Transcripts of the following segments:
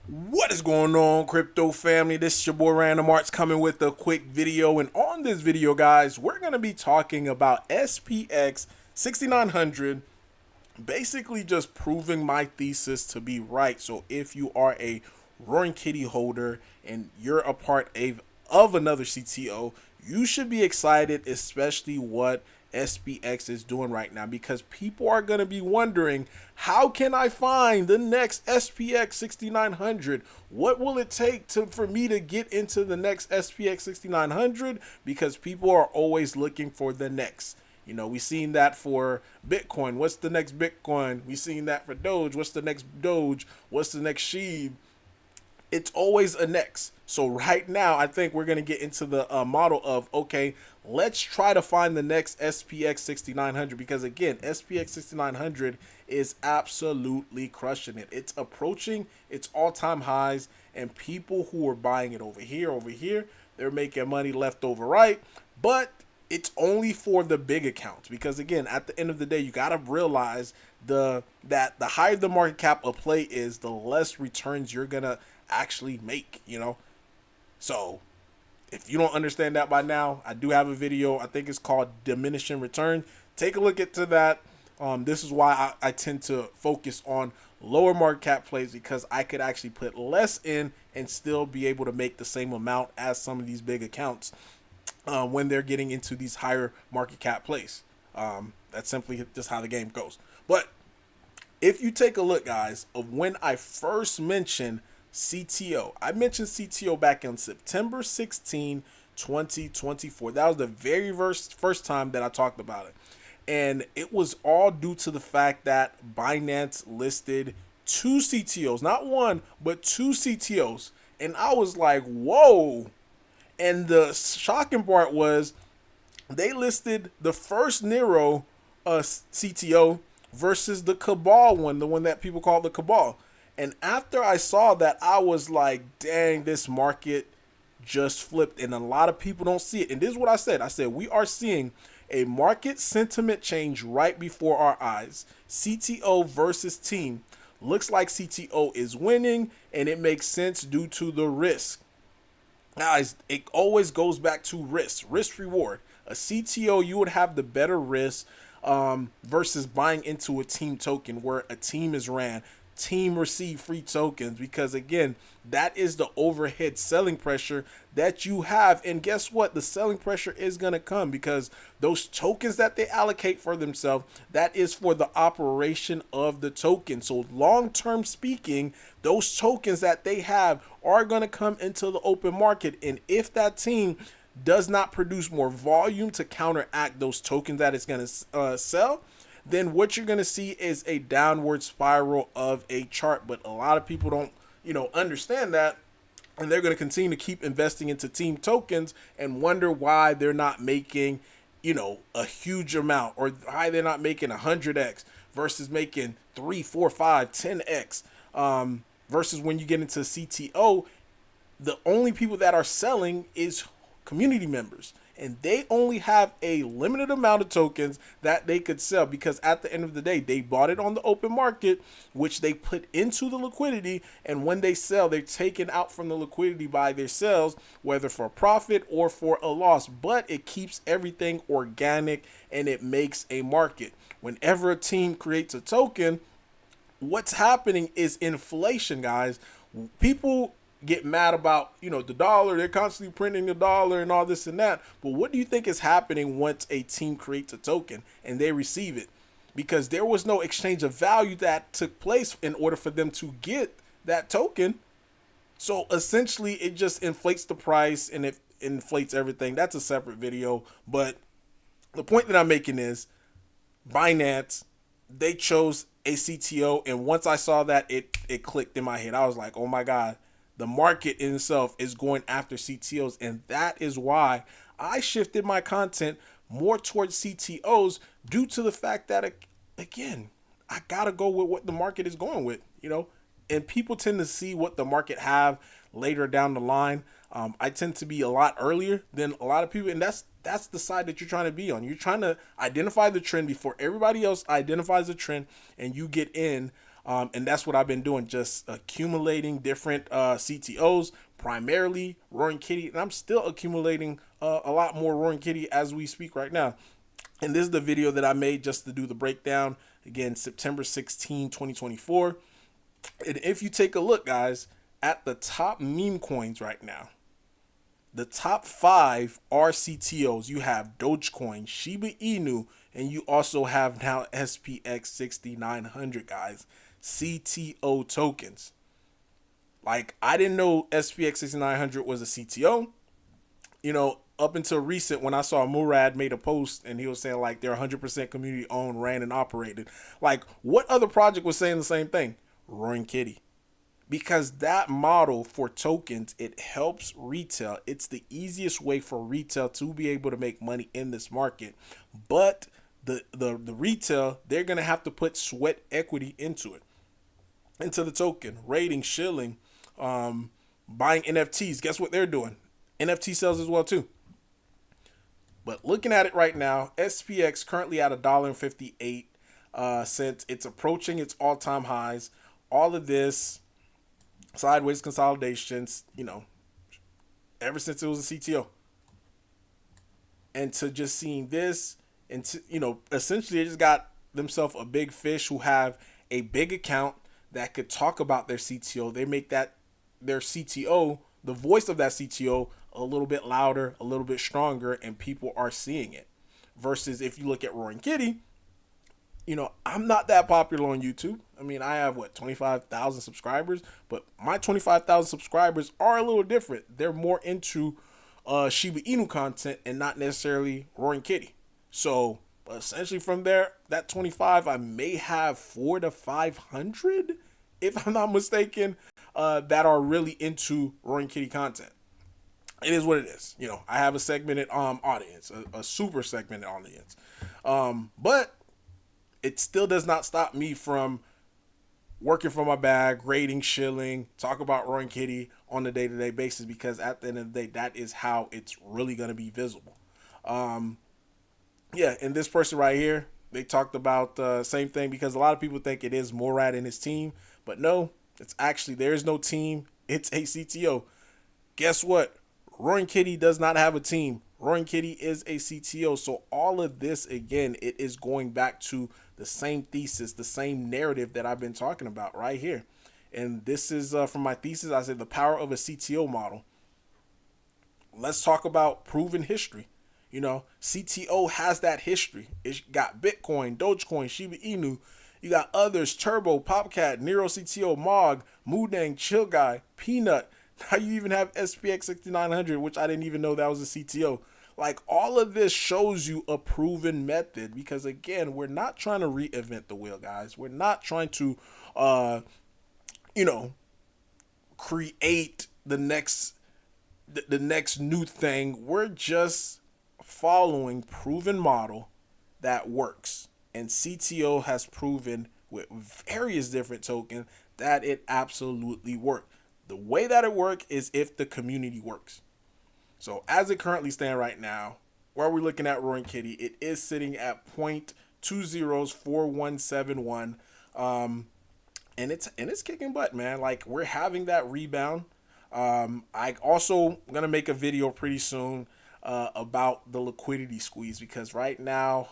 What is going on, crypto family? This is your boy Random Arts coming with a quick video. And on this video, guys, we're going to be talking about SPX 6900, basically just proving my thesis to be right. So if you are a Roaring Kitty holder and you're a part of another CTO, you should be excited, especially what SPX is doing right now, because people are going to be wondering, how can I find the next SPX 6900? What will it take for me to get into the next SPX 6900? Because people are always looking for the next. You know, we seen that for Bitcoin. What's the next Bitcoin? We seen that for Doge. What's the next Doge? What's the next Sheeb? It's always a next. So right now, I think we're going to get into the model of, okay, let's try to find the next SPX 6900, because again, SPX 6900 is absolutely crushing it. It's approaching its all-time highs, and people who are buying it over here, they're making money left over right, but it's only for the big accounts, because again, at the end of the day, you got to realize that the higher the market cap of play is, the less returns you're going to actually make, you know. So if you don't understand that by now, I do have a video. I think it's called Diminishing Return. Take a look into that. This is why I tend to focus on lower market cap plays, because I could actually put less in and still be able to make the same amount as some of these big accounts when they're getting into these higher market cap plays. That's simply just how the game goes. But if you take a look, guys, of when I first mentioned CTO. I mentioned CTO back on September 16, 2024. That was the very first time that I talked about it. And it was all due to the fact that Binance listed two CTOs, not one, but two CTOs. And I was like, whoa. And the shocking part was they listed the first Nero CTO versus the Cabal one, the one that people call the Cabal. And after I saw that, I was like, dang, this market just flipped. And a lot of people don't see it. And this is what I said. I said, we are seeing a market sentiment change right before our eyes. CTO versus team. Looks like CTO is winning, and it makes sense due to the risk. Guys, it always goes back to risk reward. A CTO, you would have the better risk versus buying into a team token where a team is ran. Team receive free tokens, because again, that is the overhead selling pressure that you have. And guess what? The selling pressure is going to come because those tokens that they allocate for themselves, that is for the operation of the token. So long term speaking, those tokens that they have are going to come into the open market. And if that team does not produce more volume to counteract those tokens that it's going to sell, then what you're going to see is a downward spiral of a chart. But a lot of people don't, understand that. And they're going to continue to keep investing into team tokens and wonder why they're not making, a huge amount, or why they're not making 100x versus making 3, 4, 5, 10x. Versus when you get into CTO, the only people that are selling is community members. And they only have a limited amount of tokens that they could sell, because at the end of the day, they bought it on the open market, which they put into the liquidity. And when they sell, they're taken out from the liquidity by their sales, whether for profit or for a loss. But it keeps everything organic and it makes a market. Whenever a team creates a token, what's happening is inflation, guys. People get mad about, the dollar. They're constantly printing the dollar and all this and that. But what do you think is happening once a team creates a token and they receive it? Because there was no exchange of value that took place in order for them to get that token. So essentially, it just inflates the price and it inflates everything. That's a separate video. But the point that I'm making is Binance, they chose a CTO. And once I saw that, it clicked in my head. I was like, oh my God. The market in itself is going after CTOs, and that is why I shifted my content more towards CTOs, due to the fact that, again, I gotta go with what the market is going with, and people tend to see what the market have later down the line. I tend to be a lot earlier than a lot of people, and that's the side that you're trying to be on. You're trying to identify the trend before everybody else identifies the trend, and you get in And that's what I've been doing, just accumulating different CTOs, primarily Roaring Kitty, and I'm still accumulating a lot more Roaring Kitty as we speak right now. And this is the video that I made just to do the breakdown. Again, September 16, 2024. And if you take a look, guys, at the top meme coins right now, the top 5 are CTOs. You have Dogecoin, Shiba Inu, and you also have now SPX 6900, guys. CTO tokens. Like, I didn't know SPX 6900 was a CTO. You know, up until recent, when I saw Murad made a post and he was saying like they're 100% community owned, ran, and operated. Like, what other project was saying the same thing? Roaring Kitty. Because that model for tokens, it helps retail. It's the easiest way for retail to be able to make money in this market. But the retail, they're going to have to put sweat equity into it, into the token, rating, shilling, buying NFTs. Guess what they're doing? NFT sales as well too. But looking at it right now, SPX currently at $1.58. It's approaching its all-time highs. All of this sideways consolidations, you know, ever since it was a CTO. And to just seeing this, and to, you know, essentially they just got themselves a big fish who have a big account that could talk about their CTO. They make that their CTO, the voice of that CTO, a little bit louder, a little bit stronger, and people are seeing it. Versus if you look at Roaring Kitty, you know, I'm not that popular on YouTube. I mean, I have, 25,000 subscribers, but my 25,000 subscribers are a little different. They're more into Shiba Inu content and not necessarily Roaring Kitty. So essentially from there, that 25, I may have 400 to 500, if I'm not mistaken, that are really into Roaring Kitty content. It is what it is. You know, I have a segmented audience, a super segmented audience. But it still does not stop me from working for my bag, rating, shilling, talk about Roaring Kitty on a day-to-day basis, because at the end of the day, that is how it's really going to be visible. Yeah, and this person right here, they talked about the same thing, because a lot of people think it is Murad and his team, but no, it's actually, there is no team. It's a CTO. Guess what? Roaring Kitty does not have a team. Roaring Kitty is a CTO. So all of this, again, it is going back to the same thesis, the same narrative that I've been talking about right here. And this is from my thesis. I said the power of a CTO model. Let's talk about proven history. You know, CTO has that history. It's got Bitcoin, Dogecoin, Shiba Inu. You got others, Turbo, Popcat, Nero CTO, Mog, Moodang, Chill Guy, Peanut. Now you even have SPX 6900, which I didn't even know that was a CTO. Like, all of this shows you a proven method, because again, we're not trying to reinvent the wheel, guys. We're not trying to, you know, create the next new thing. We're just following proven model that works, and CTO has proven with various different tokens that it absolutely works. The way that it works is if the community works. So as it currently stands right now, where we're looking at Roaring Kitty, it is sitting at 0.204171, and it's kicking butt, man. Like, we're having that rebound. I also gonna make a video pretty soon about the liquidity squeeze, because right now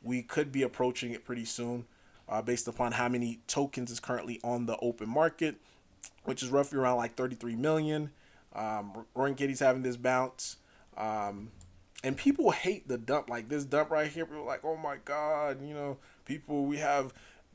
we could be approaching it pretty soon, based upon how many tokens is currently on the open market, which is roughly around like 33 million. Roaring Kitty's having this bounce. And people hate the dump. Like, this dump right here, people are like, oh my God, you know, people, we have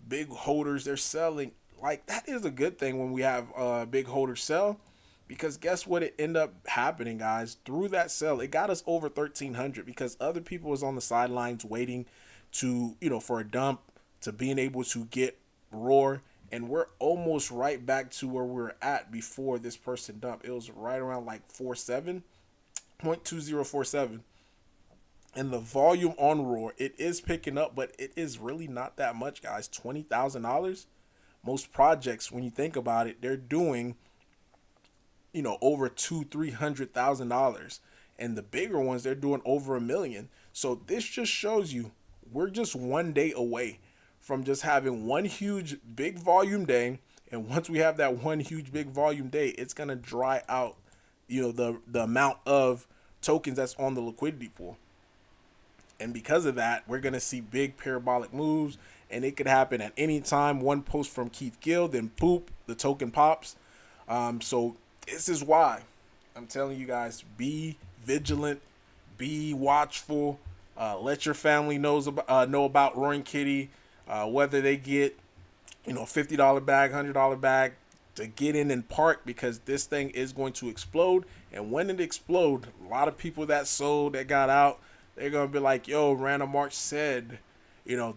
big holders, they're selling. Like, that is a good thing when we have big holders sell, because guess what? It ended up happening, guys. Through that sell, it got us over 1,300, because other people was on the sidelines waiting to, you know, for a dump, to being able to get roar. And we're almost right back to where we were at before this person dumped. It was right around like 0.2047. And the volume on roar, it is picking up, but it is really not that much, guys. $20,000. Most projects, when you think about it, they're doing, you know, over $200,000-300,000. And the bigger ones, they're doing over $1 million. So this just shows you we're just one day away from just having one huge big volume day. And once we have that one huge big volume day, it's gonna dry out, the amount of tokens that's on the liquidity pool. And because of that, we're gonna see big parabolic moves, and it could happen at any time. One post from Keith Gill, then boop, the token pops. So this is why I'm telling you guys: be vigilant, be watchful. Let your family know about Roaring Kitty, whether they get $50 bag, $100 bag, to get in and park, because this thing is going to explode. And when it explodes, a lot of people that sold, that got out, they're gonna be like, "Yo, Random March said,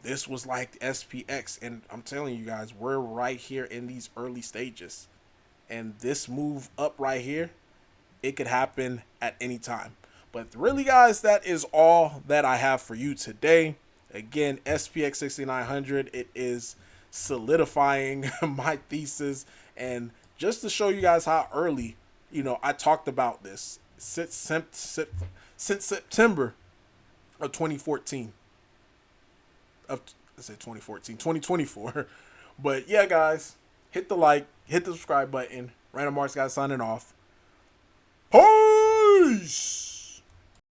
this was like SPX," and I'm telling you guys, we're right here in these early stages, and this move up right here, it could happen at any time. But really, guys, that is all that I have for you today. Again, SPX 6900, it is solidifying my thesis, and just to show you guys how early, I talked about this since September of 2014. Of let's say 2014, 2024. But yeah, guys, hit the like, hit the subscribe button. Random Marks guys signing off. Peace.